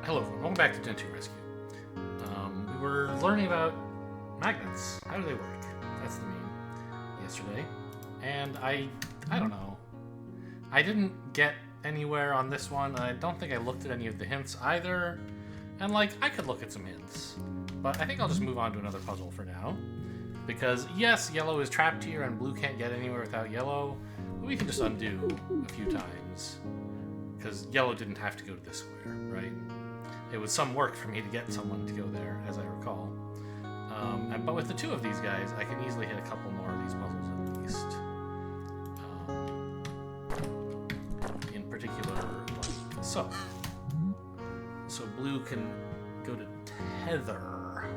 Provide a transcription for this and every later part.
Hello, welcome back to Gentoo Rescue. We were learning about magnets. How do they work? That's the meme yesterday. And I don't know. I didn't get anywhere on this one. I don't think I looked at any of the hints either. And like, I could look at some hints. But I think I'll just move on to another puzzle for now. Because yes, yellow is trapped here and blue can't get anywhere without yellow. But we can just undo a few times. Because yellow didn't have to go to this square, right? It was some work for me to get someone to go there, as I recall. But with the two of these guys, I can easily hit a couple more of these puzzles at least. In particular, like so. So blue can go to tether.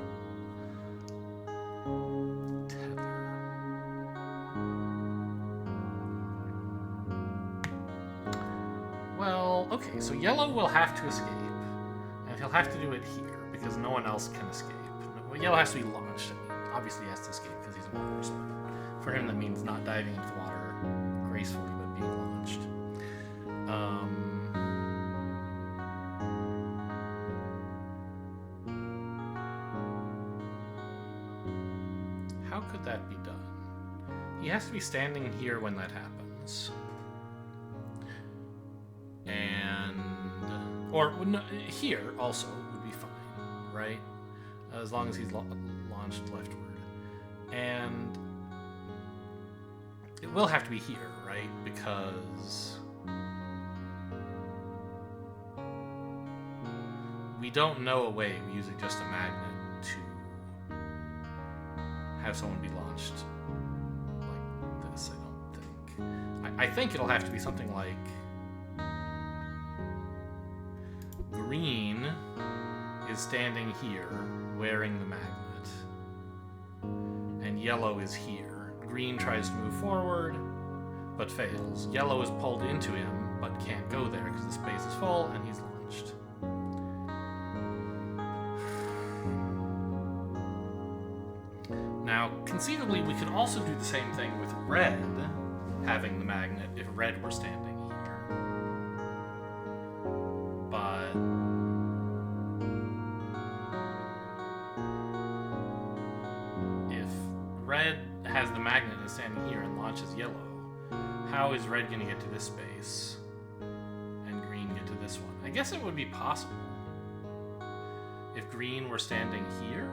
Well, okay, so yellow will have to escape. And he'll have to do it here, because no one else can escape. Well, yellow has to be launched. I mean, obviously he has to escape because he's a walrus. For him, that means not diving into the water gracefully, but being launched. How could that be done? He has to be standing here when that happens. Or no, here also would be fine, right? As long as he's launched leftward. And it will have to be here, right? Because we don't know a way using just a magnet to have someone be launched like this, I don't think. I think it'll have to be something like green is standing here, wearing the magnet. And yellow is here. Green tries to move forward, but fails. Yellow is pulled into him, but can't go there because the space is full, and he's launched. Now, conceivably, we could also do the same thing with red having the magnet if red were standing here. But red has the magnet and is standing here and launches yellow, how is red going to get to this space and green get to this one? I guess it would be possible. If green were standing here,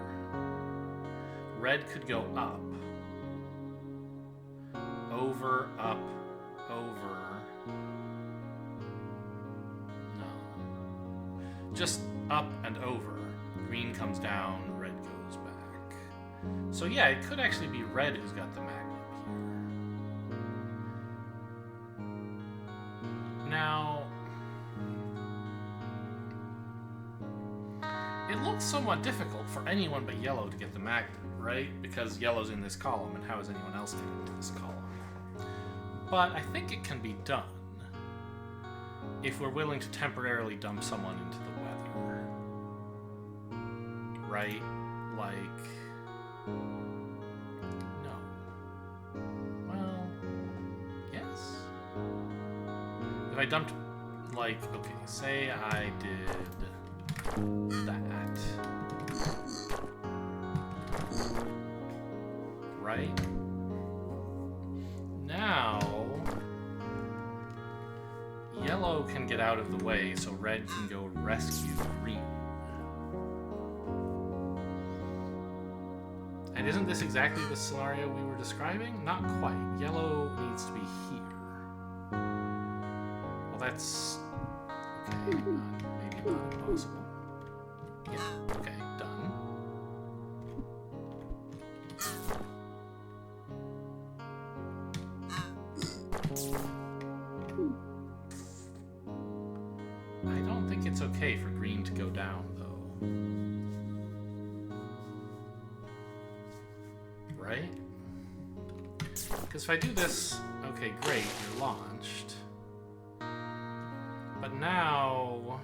red could go up, over, up, over. No. Just up and over. Green comes down, red goes back. So yeah, it could actually be red who's got the magnet here. Now, it looks somewhat difficult for anyone but yellow to get the magnet, right? Because yellow's in this column, and how is anyone else getting into this column? But I think it can be done if we're willing to temporarily dump someone into the weather. Right? Like... no. Well, yes. If I dumped, like, okay, say I did that. Right? Now, yellow can get out of the way, so red can go rescue green. And isn't this exactly the scenario we were describing? Not quite. Yellow needs to be here. Well, that's... okay, maybe not impossible. Yeah, okay, done. I don't think it's okay for green to go down, though. Right? Because if I do this, okay, great, you're launched. But now...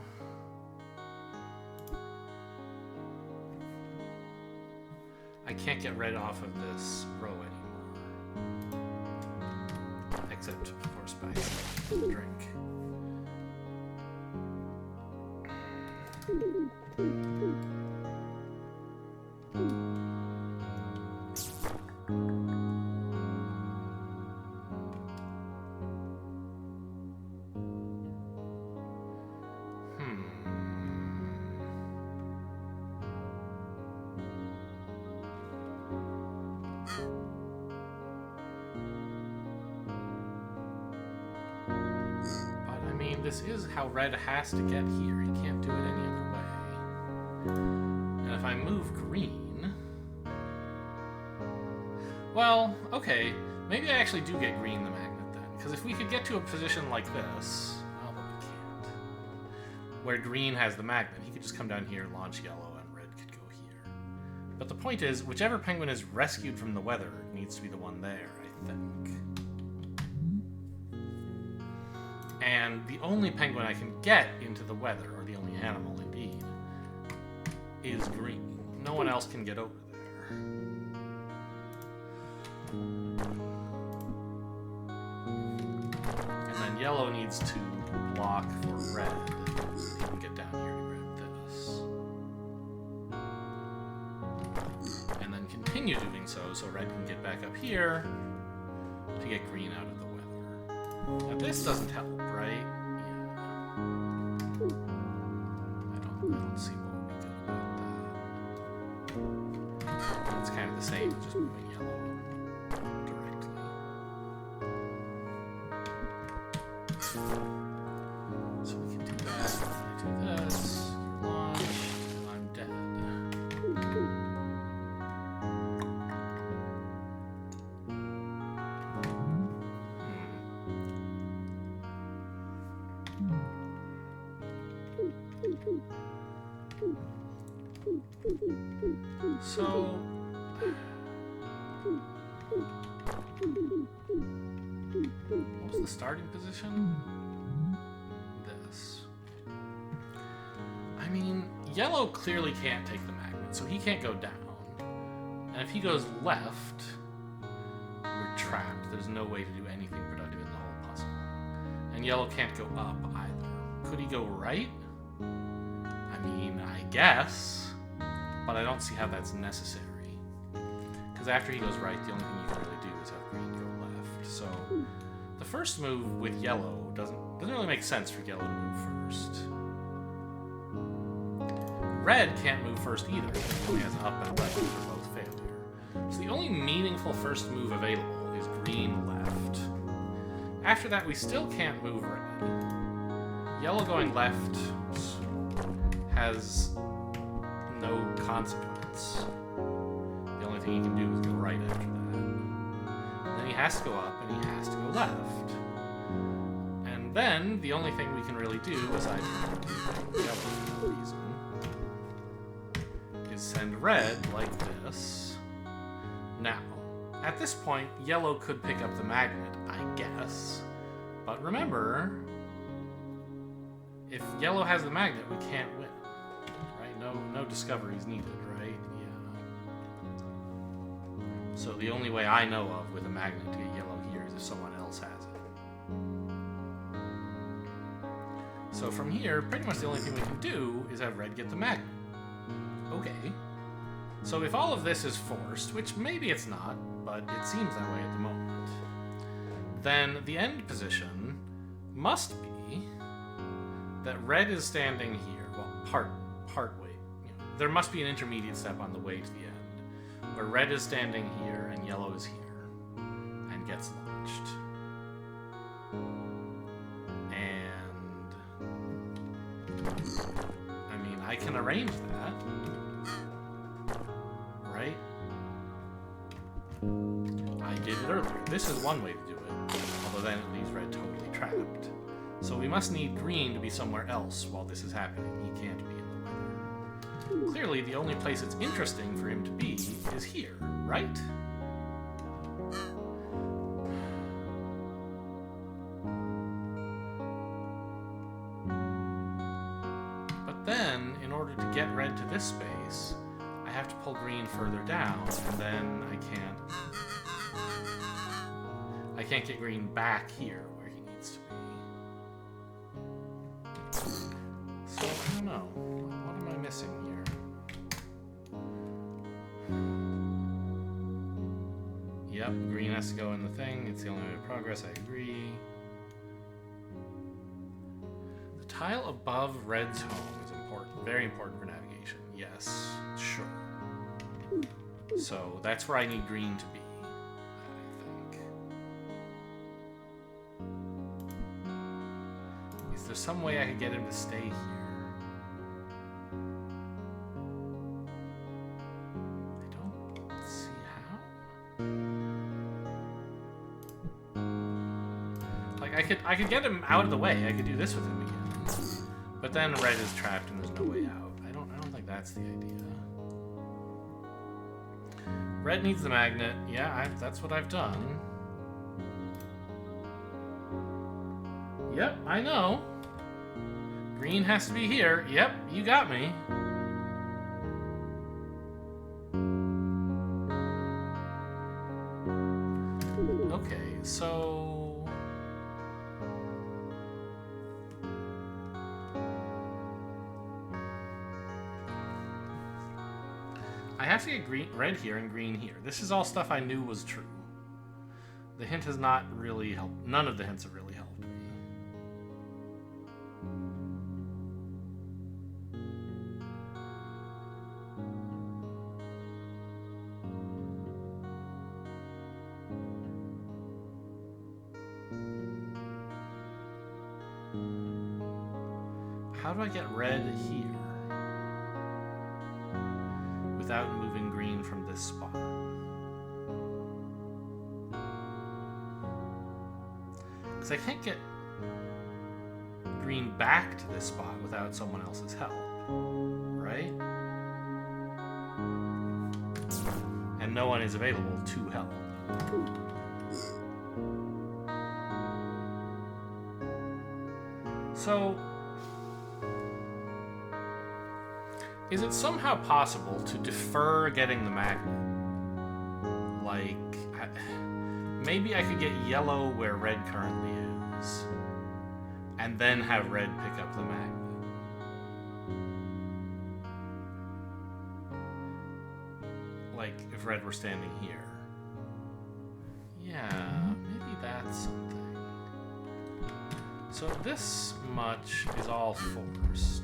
I can't get red off of this row anymore. Except, of course, by the drink. This is how red has to get here. He can't do it any other way. And if I move green... Well, okay. Maybe I actually do get green the magnet then. Because if we could get to a position like this... Oh, but we can't. Where green has the magnet, he could just come down here, launch yellow, and red could go here. But the point is, whichever penguin is rescued from the weather needs to be the one there, I think. And the only penguin I can get into the weather, or the only animal indeed, is green. No one else can get over there. And then yellow needs to block for red. He can get down here to grab this. And then continue doing so red can get back up here to get green out of the weather. Now this doesn't help, right? Yeah. I don't see what would be good about that. It's kind of the same as just moving yellow directly. So we can do that. I do this. You launch. I'm dead. So, what was the starting position? This. I mean, yellow clearly can't take the magnet, so he can't go down. And if he goes left, we're trapped. There's no way to do anything productive in the whole puzzle. And yellow can't go up either. Could he go right? I mean, I guess. But I don't see how that's necessary. Because after he goes right, the only thing you can really do is have green go left. So the first move with yellow doesn't really make sense for yellow to move first. Red can't move first either, because he only has up and left for both failure. So the only meaningful first move available is green left. After that, we still can't move red. Yellow going left has no consequence. The only thing he can do is go right after that. And then he has to go up and he has to go left. And then the only thing we can really do, aside from yellow for no reason, is send red like this. Now, at this point, yellow could pick up the magnet, I guess. But remember, if yellow has the magnet, we can't win. No discoveries needed, right? Yeah. So the only way I know of with a magnet to get yellow here is if someone else has it. So from here, pretty much the only thing we can do is have red get the magnet. Okay. So if all of this is forced, which maybe it's not, but it seems that way at the moment, then the end position must be that red is standing here. Well, part way. There must be an intermediate step on the way to the end, where red is standing here and yellow is here, and gets launched. And I mean, I can arrange that, right? I did it earlier. This is one way to do it, although then it leaves red totally trapped. So we must need green to be somewhere else while this is happening. He can't be in the weather. Clearly, the only place it's interesting for him to be is here, right? But then, in order to get red to this space, I have to pull green further down, and then I can't get green back here where he needs to be. So, I don't know. know. What am I missing here? Yep, green has to go in the thing. It's the only way to progress. I agree. The tile above red's home is important. Very important for navigation. Yes, sure. So that's where I need green to be, I think. Is there some way I could get him to stay here? I don't see how. Like, I could get him out of the way. I could do this with him again. But then red is trapped and there's no way out. I don't think that's the idea. Red needs the magnet. Yeah, that's what I've done. Yep, I know. Green has to be here. Yep, you got me. Okay, so... I have to get red here and green here. This is all stuff I knew was true. The hint has not really helped. None of the hints have really helped me. How do I get red here without moving green from this spot? Because I can't get green back to this spot without someone else's help, right? And no one is available to help. So, is it somehow possible to defer getting the magnet? Like, maybe I could get yellow where red currently is, and then have red pick up the magnet. Like, if red were standing here. Yeah, maybe that's something. So this much is all forced.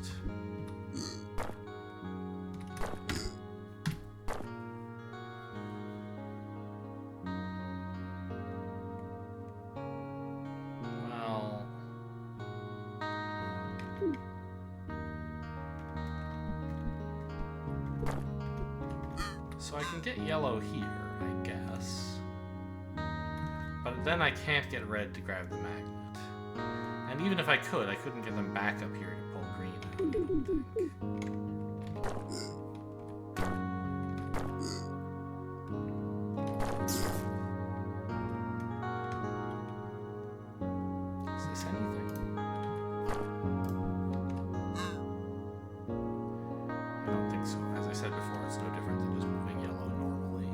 So I can get yellow here, I guess. But then I can't get red to grab the magnet. And even if I could, I couldn't get them back up here to pull green out, I don't think. Is this anything? I don't think so. As I said before, it's no different than just moving yellow normally.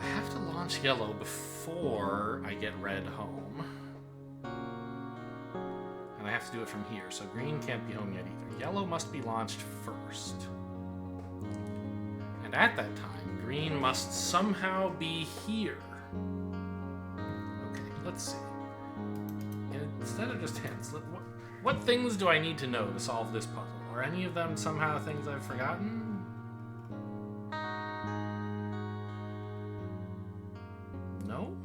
I have to launch yellow before I get red home. And I have to do it from here, so green can't be home yet either. Yellow must be launched first. And at that time, green must somehow be here. Okay, let's see. And instead of just hints, what things do I need to know to solve this puzzle? Are any of them somehow things I've forgotten? No?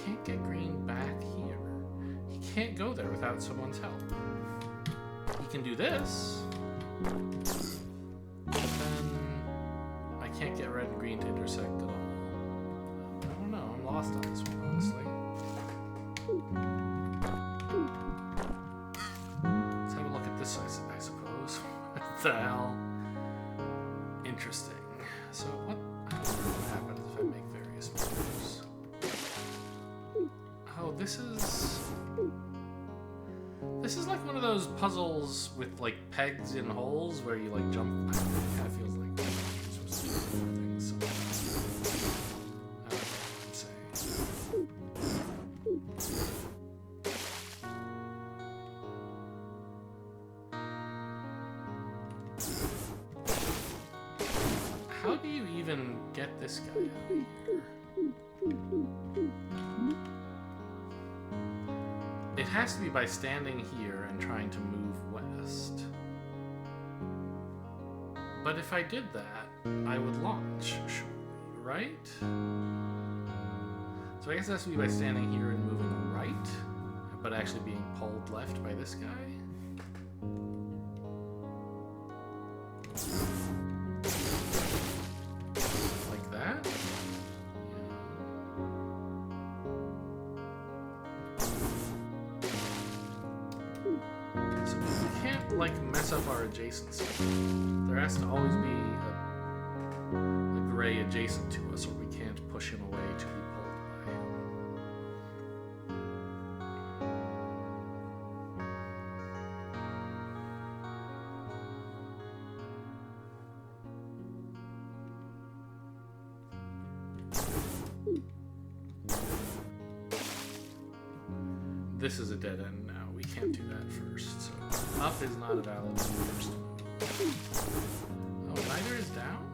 can't get green back here. He can't go there without someone's help. He can do this. But then I can't get red and green to intersect at all. I don't know. I'm lost on this one, honestly. Let's have a look at this, I suppose. What the hell? Interesting. So what happens if I make various moves? Oh, this is like one of those puzzles with like pegs in holes where you like jump. It kind of feels like things. So, I'm saying. How do you even get this guy out of here? It has to be by standing here and trying to move west. But if I did that, I would launch, surely, right? So I guess it has to be by standing here and moving right, but actually being pulled left by this guy. Like that? So we can't, like, mess up our adjacency. There has to always be a gray adjacent to us, or we can't push him away to be pulled by him. This is a dead end now. We can't do that first. So up is not a valid first move. Oh, neither is down?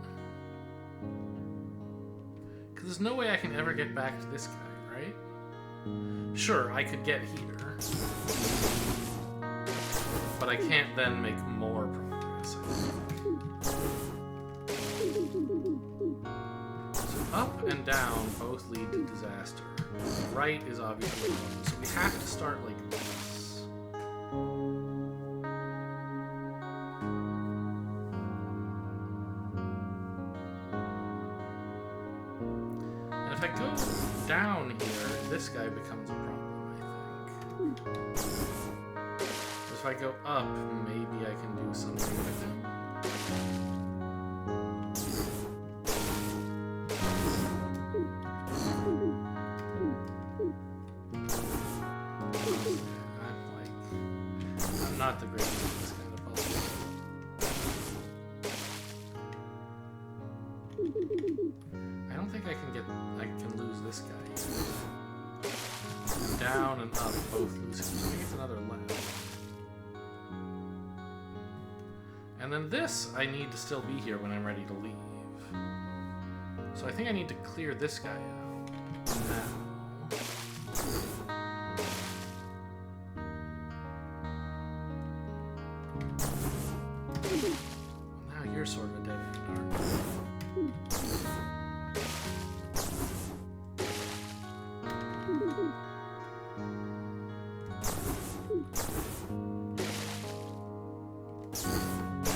Because there's no way I can ever get back to this guy, right? Sure, I could get here. But I can't then make more progress. So up and down both lead to disaster. Right is obviously wrong, so we have to start like this. And if I go down here, this guy becomes a problem, I think. If I go up, maybe I can do something with him. Not the greatest at this kind of puzzle. I don't think I can lose this guy either. Down and up both lose him. So I think it's another left. And then this, I need to still be here when I'm ready to leave. So I think I need to clear this guy out now. Now you're sort of a dead end, aren't you?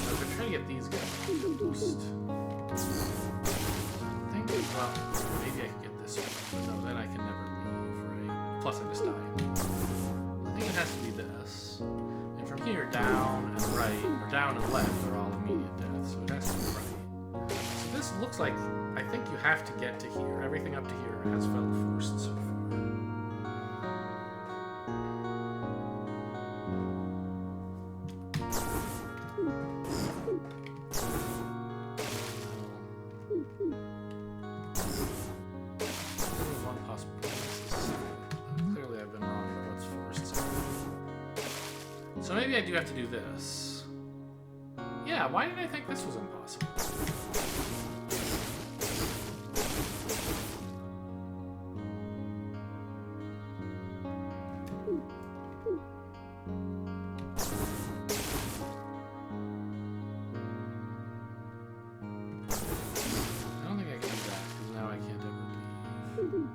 I've been trying to get these guys to boost. I think, well, maybe I can get this one, but no, then I can never leave, right? Plus I just died. I think it has to be this. And from here, down and right, or down and left are all immediate death, so it has to be right. So this looks like, I think you have to get to here. Everything up to here has felt forced so far. One possible place. Clearly I've been wrong about what's forced so far. So maybe I do have to do this. Yeah, why did I think this was impossible? I don't think I can do that, because now I can't ever leave.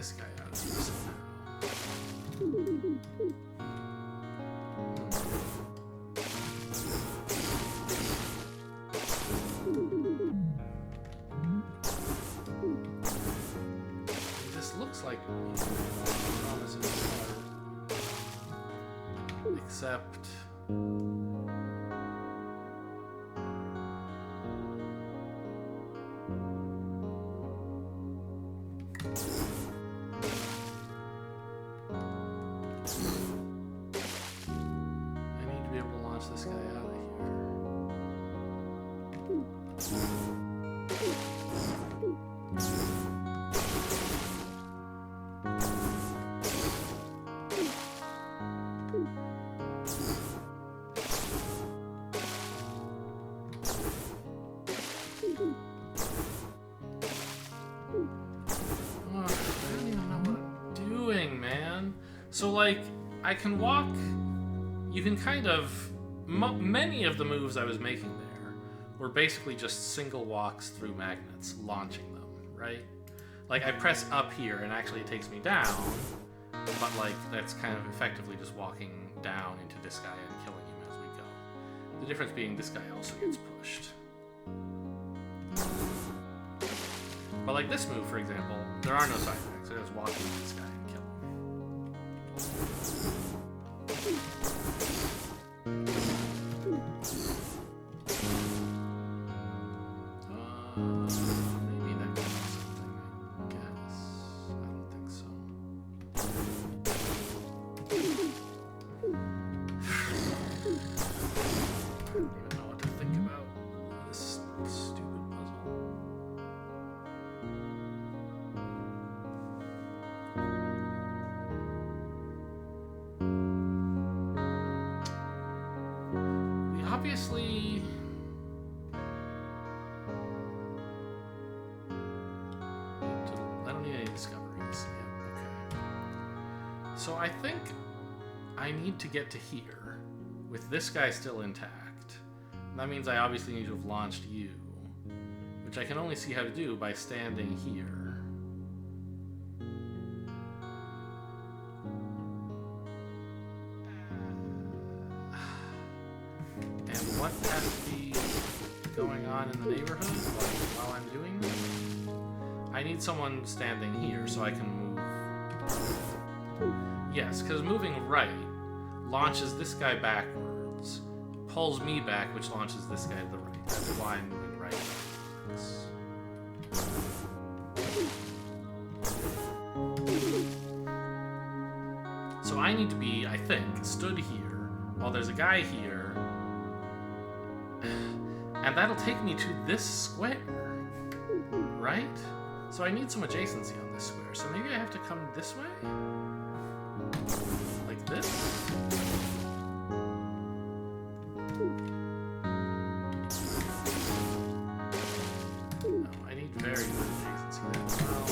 this guy out of here somehow. This looks like promises are, except. This guy out of here. Oh, I don't even know what I'm doing, man. So, like, I can walk. You can kind of. Many of the moves I was making there were basically just single walks through magnets, launching them, right? Like, I press up here and actually it takes me down, but, like, that's kind of effectively just walking down into this guy and killing him as we go. The difference being this guy also gets pushed. But, like, this move, for example, there are no side effects. I just walk into this guy and kill him. Maybe that could be something, I guess. I don't think so. I don't even know what to think about this stupid puzzle. We obviously... discoveries. Yeah, okay. So I think I need to get to here with this guy still intact. That means I obviously need to have launched you, which I can only see how to do by standing here. And what has to be going on in the neighborhood while I'm doing this? I need someone standing here so I can move. Yes, because moving right launches this guy backwards, pulls me back, which launches this guy to the right. That's why I'm moving right. So I need to be, I think, stood here while there's a guy here, and that'll take me to this square, right? So I need some adjacency on this square. So maybe I have to come this way? Like this? No, I need very good adjacency there. Well,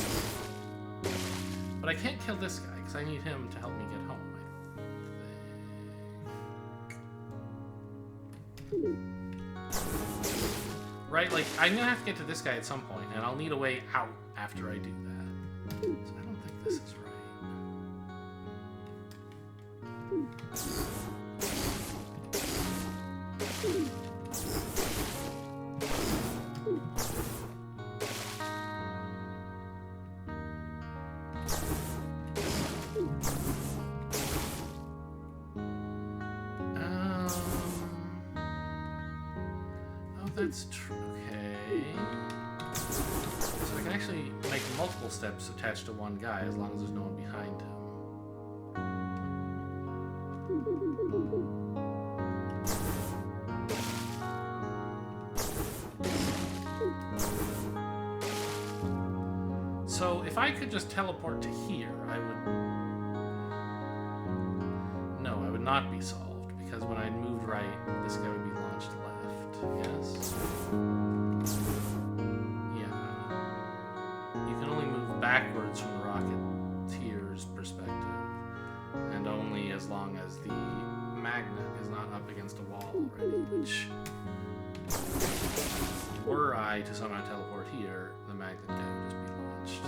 but I can't kill this guy because I need him to help me get home, I think. Right, like, I'm gonna have to get to this guy at some point, and I'll need a way out after I do that. So I don't think this is right. That's true. Okay. So I can actually make multiple steps attached to one guy as long as there's no one behind him. So if I could just teleport to here, I would... No, I would not be solved, because when I moved right, this guy would be launched left. Yes. Yeah. You can only move backwards from the Rocketeer's perspective, and only as long as the magnet is not up against a wall already, which, were I to somehow teleport here, the magnet guy would just be launched.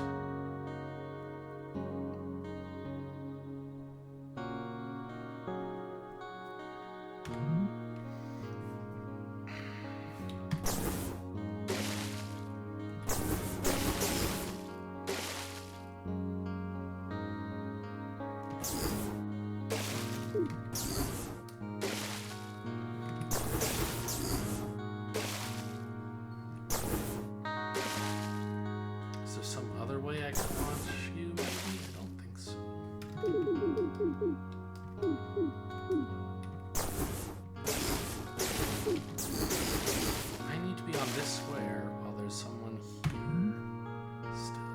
Is there some other way I can launch you, maybe? I don't think so. I need to be on this square while there's someone here still.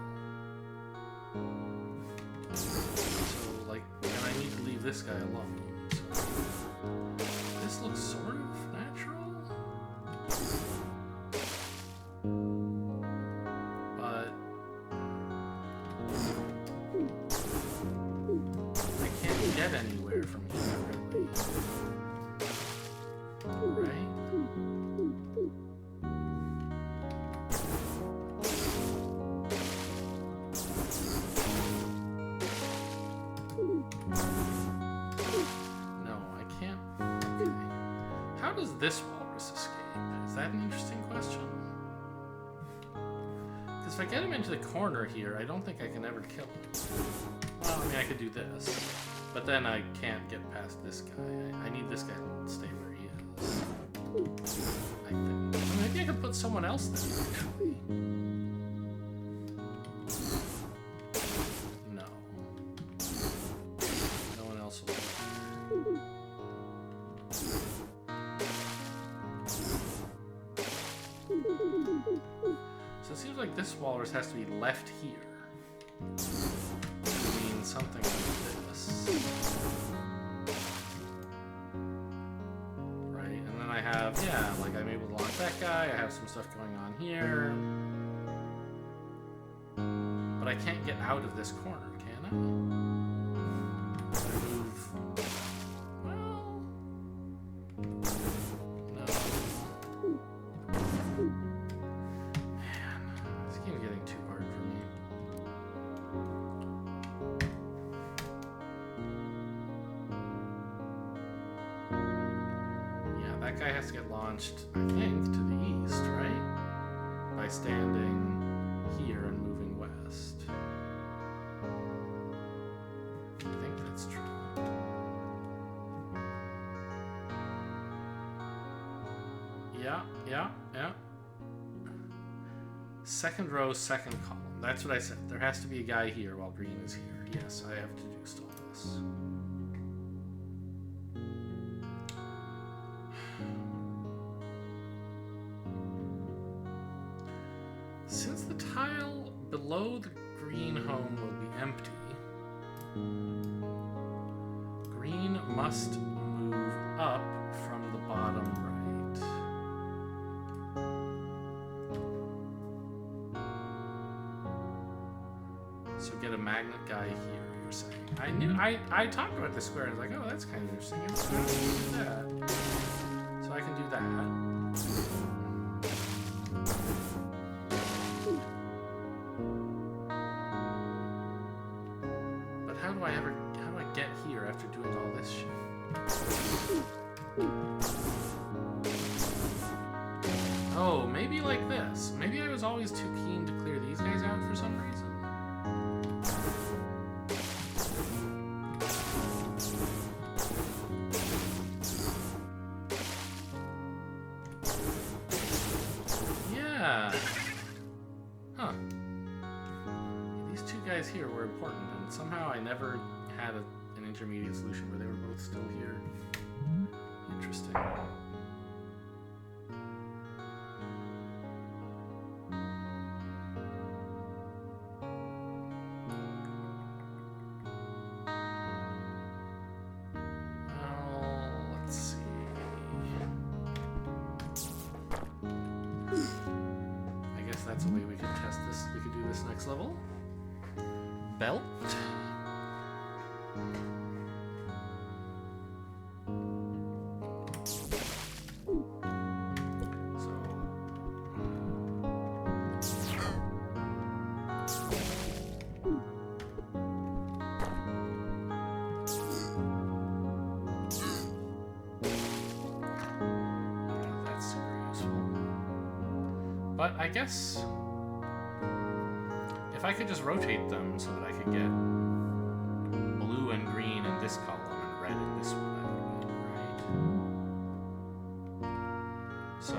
So, like, and I need to leave this guy alone. So, this looks sort of natural. But I can't get anywhere from here, really. Right? No, I can't. Okay. How does this walrus escape? Is that an interesting question? Because if I get him into the corner here, I don't think I can ever kill him. Well, I mean, I could do this. But then I can't get past this guy. I need this guy to stay where he is. I think. Well, maybe I could put someone else there, actually. No. No one else will be there. So it seems like this walrus has to be left here. Which means something like this. Right, and then I have, yeah, like I'm able to launch that guy, I have some stuff going on here. But I can't get out of this corner, can I? Can I move? Well, no. Man, this game's getting too hard for me. Yeah, that guy has to get launched, I think, to the east, right? By standing here and moving west. I think that's true. Yeah. Second row, second column. That's what I said. There has to be a guy here while green is here. Yes, I have to do still this. Since the tile below the green home will be empty, green must move up from the bottom right. So get a magnet guy here, you're saying. I talked about this square and I was like, oh, that's kind of interesting. And so I can do that. So I can do that. But how do I get here after doing all this shit? Oh, maybe like this. Maybe I was always too keen to clear these guys out for some reason. Yeah. Huh. These two guys here were important, and somehow I never had an intermediate solution where they were both still here. Interesting. That's a way we could test this. We could do this next level. Belt. But I guess if I could just rotate them so that I could get blue and green in this column and red in this one, I would win, right? So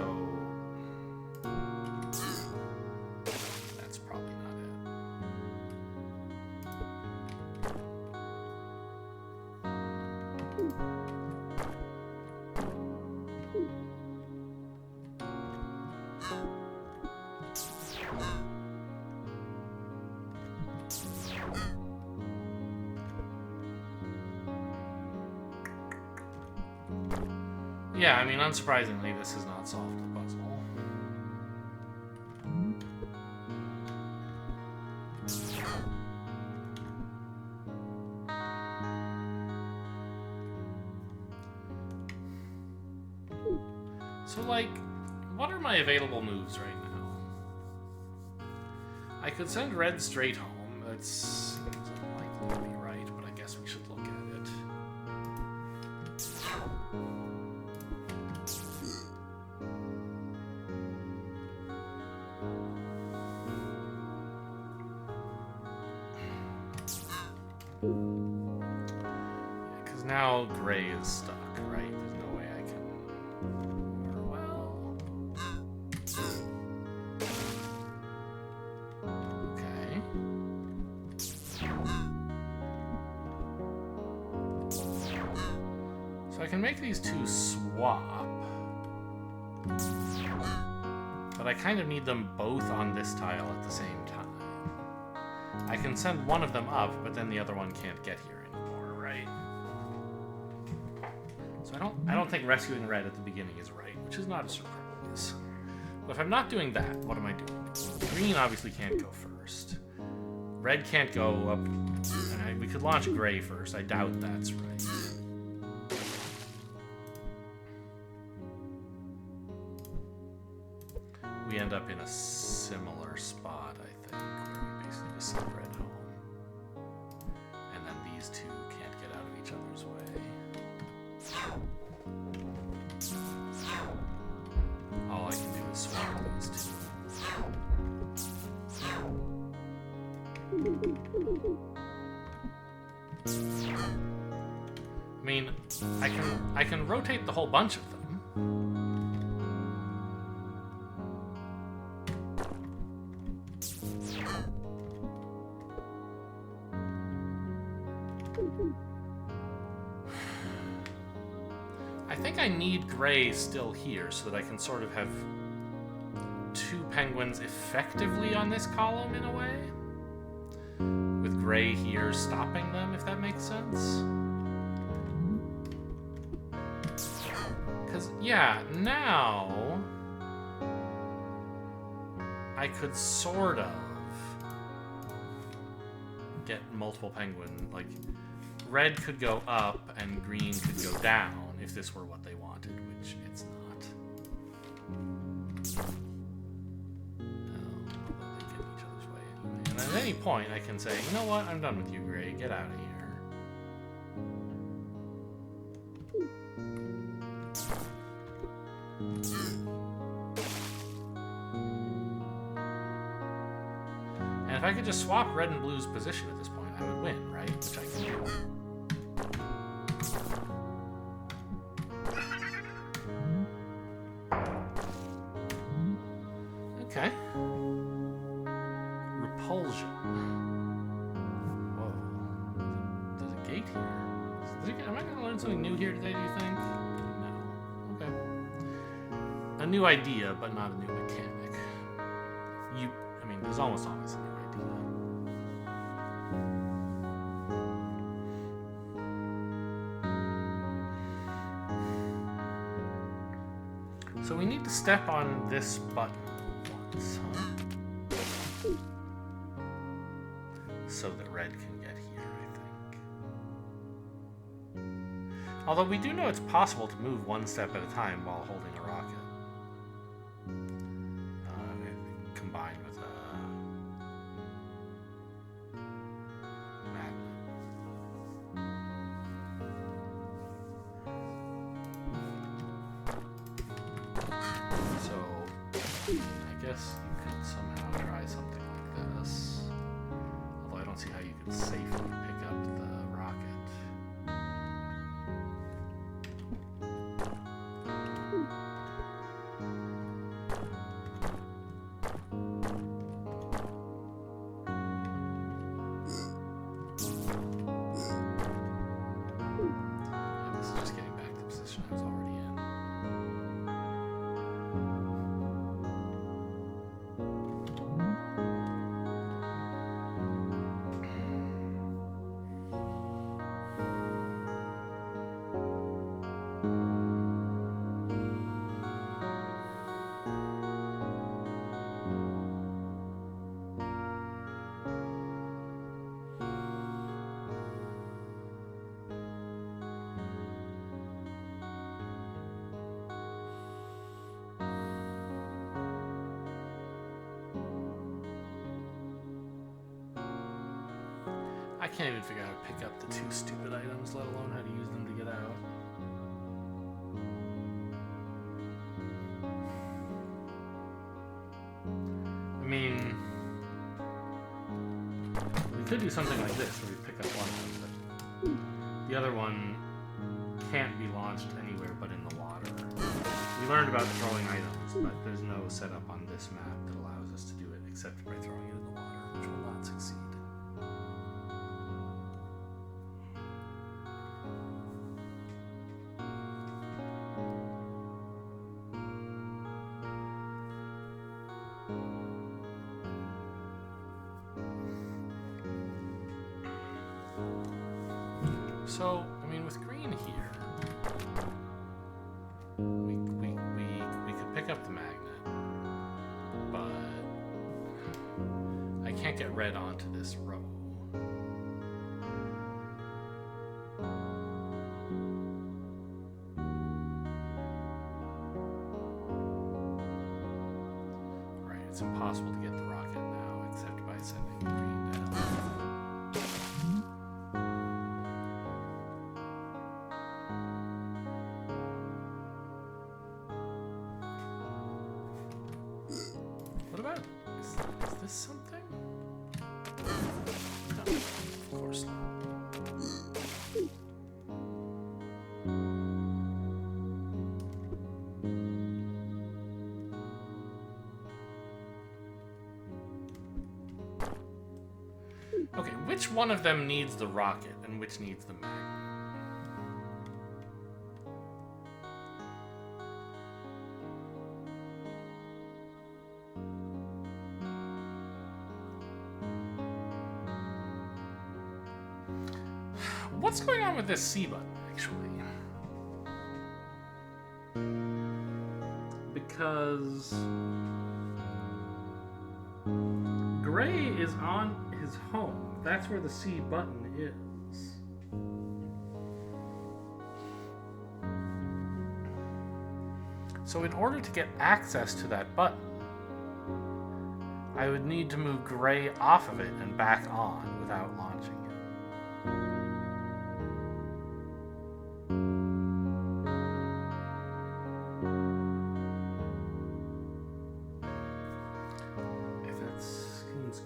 that's probably not it. Yeah, I mean, unsurprisingly, this has not solved the puzzle. So, like, what are my available moves right now? I could send red straight home. That seems unlikely to be right, but I guess we should look at it. Because now gray is stuck, right? There's no way I can... Or, well... Okay. So I can make these two swap. But I kind of need them both on this tile at the same time. I can send one of them up, but then the other one can't get here anymore, right? So I don't think rescuing red at the beginning is right, which is not a surprise. But if I'm not doing that, what am I doing? Green obviously can't go first. Red can't go up, and we could launch gray first. I doubt that's right. We end up in a similar spot, I think, where we basically just send red home. And then these two can't get out of each other's way. All I can do is swap these two. I mean, I can rotate the whole bunch of them. I think I need gray still here so that I can sort of have two penguins effectively on this column in a way. With gray here stopping them, if that makes sense. Because, yeah, now I could sort of get multiple penguin, like red could go up and green could go down if this were what they wanted, which it's not. Although they get in each other's way anyway. And at any point I can say, you know what, I'm done with you, gray, get out of here. And if I could just swap red and blue's position at this point, I would win, right? Which I can do. Okay. Repulsion. Whoa. There's a gate here. Am I going to learn something new here today, do you think? No. Okay. A new idea, but not a new mechanic. I mean, there's almost always a new idea. So we need to step on this button once, huh? So that red can get here, I think. Although we do know it's possible to move one step at a time while holding a rocket. Combined with a magnet. So, I guess guess you could somehow try something like this. Although I don't see how you could safely pick up the rocket. And this is just getting back to the position I was already in. I can't even figure out how to pick up the two stupid items, let alone how to use them to get out. I mean, we could do something like this where we pick up one of them, but the other one can't be launched anywhere but in the water. We learned about throwing items, but there's no setup on this map that allows us to do it except by throwing it in the water, which will not succeed. So, I mean, with green here, we could pick up the magnet, but I can't get red onto this row. Right, it's impossible to get the rocket now, except by sending green down. What about, is this something? No, of course not. Okay, which one of them needs the rocket and which needs the magnet? What's going on with this C button, actually? Because Gray is on his home. That's where the C button is. So in order to get access to that button, I would need to move Gray off of it and back on without launching it.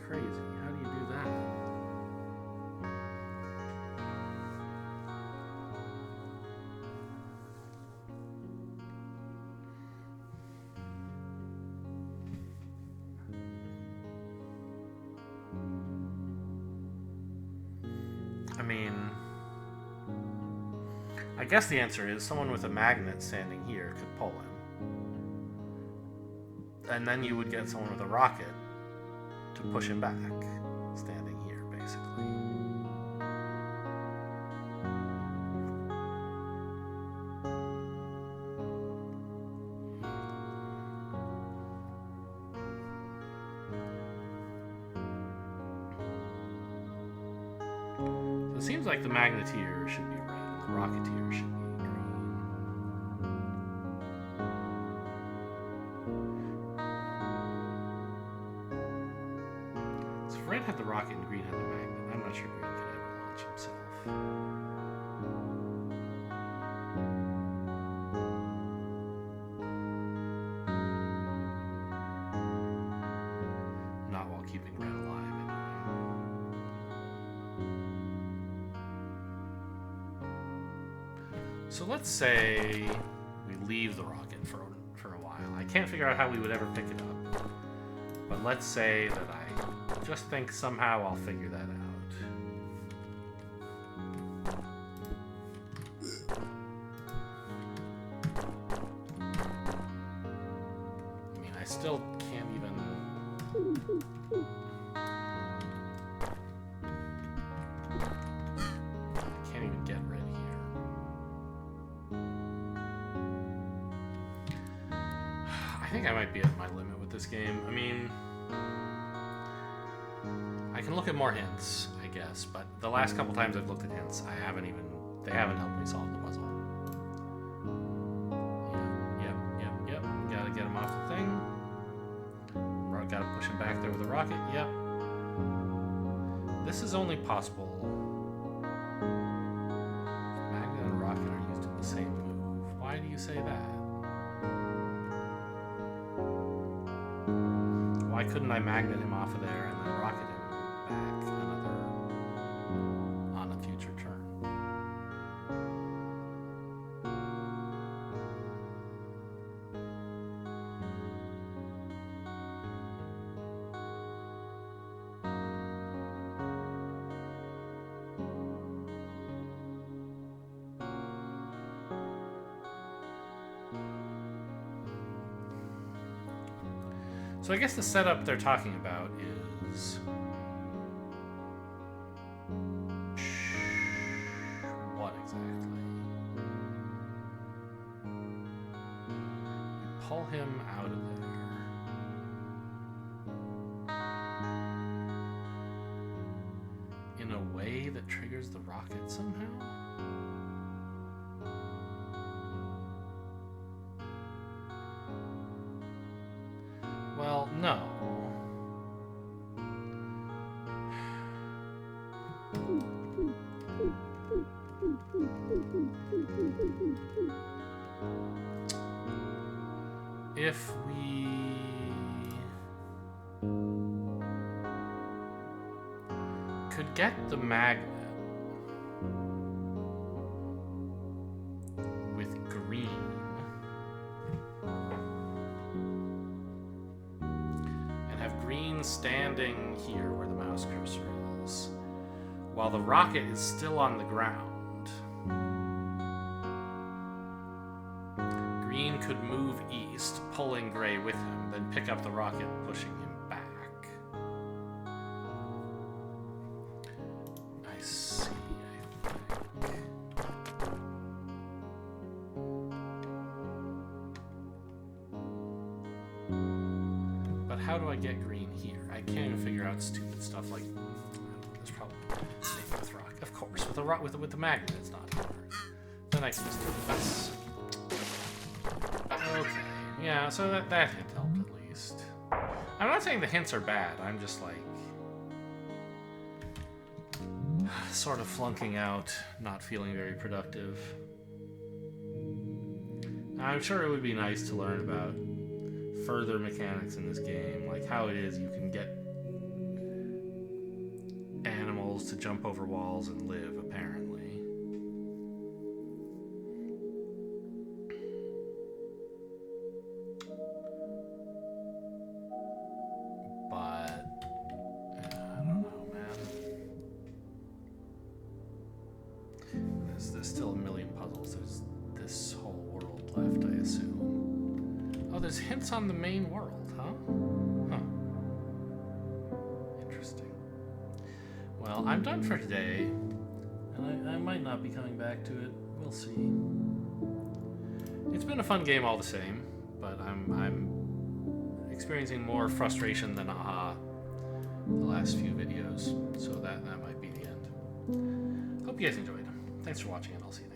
Crazy. How do you do that? I mean, I guess the answer is someone with a magnet standing here could pull him. And then you would get someone with a rocket to push him back, standing here, basically. So it seems like the magneteer should be red, and the rocketeer should be Red had the rocket and Green had the magnet. I'm not sure Green could ever launch himself. So let's say we leave the rocket for a while. I can't figure out how we would ever pick it up. But let's say that I just think somehow I'll figure that out. I mean, I still can't even... get rid here. I think I might be at my limit with this game. I mean, I can look at more hints, I guess, but the last couple times I've looked at hints, they haven't helped me solve the puzzle. Yep. Gotta get him off the thing. Gotta push him back there with a rocket. Yep. This is only possible. Magnet and rocket are used in the same move. Why do you say that? Why couldn't I magnet him off of there and then rocket him back on a future turn? So I guess the setup they're talking about is... what exactly? We pull him out of there in a way that triggers the rocket somehow? Well, no. If we could get the magnet with green, standing here where the mouse cursor is, while the rocket is still on the ground, green could move east, pulling gray with him, then pick up the rocket, pushing him back. I see, I think. But how do I get green here? I can't even figure out stupid stuff like... there's probably... maybe with rock. Of course, with the rock, with the magnet, it's not hard. Then I can just do this. Okay. Yeah, so that hint helped at least. I'm not saying the hints are bad. I'm just like... sort of flunking out, not feeling very productive. I'm sure it would be nice to learn about further mechanics in this game, like how it is you can get animals to jump over walls and live, apparently. But I don't know, man. There's still a million puzzles. There's this whole world left, I assume. Oh, there's hints on the main world, huh? Huh. Interesting. Well, I'm done for today, and I might not be coming back to it. We'll see. It's been a fun game all the same, but I'm experiencing more frustration than aha the last few videos, so that might be the end. Hope you guys enjoyed. Thanks for watching, and I'll see you.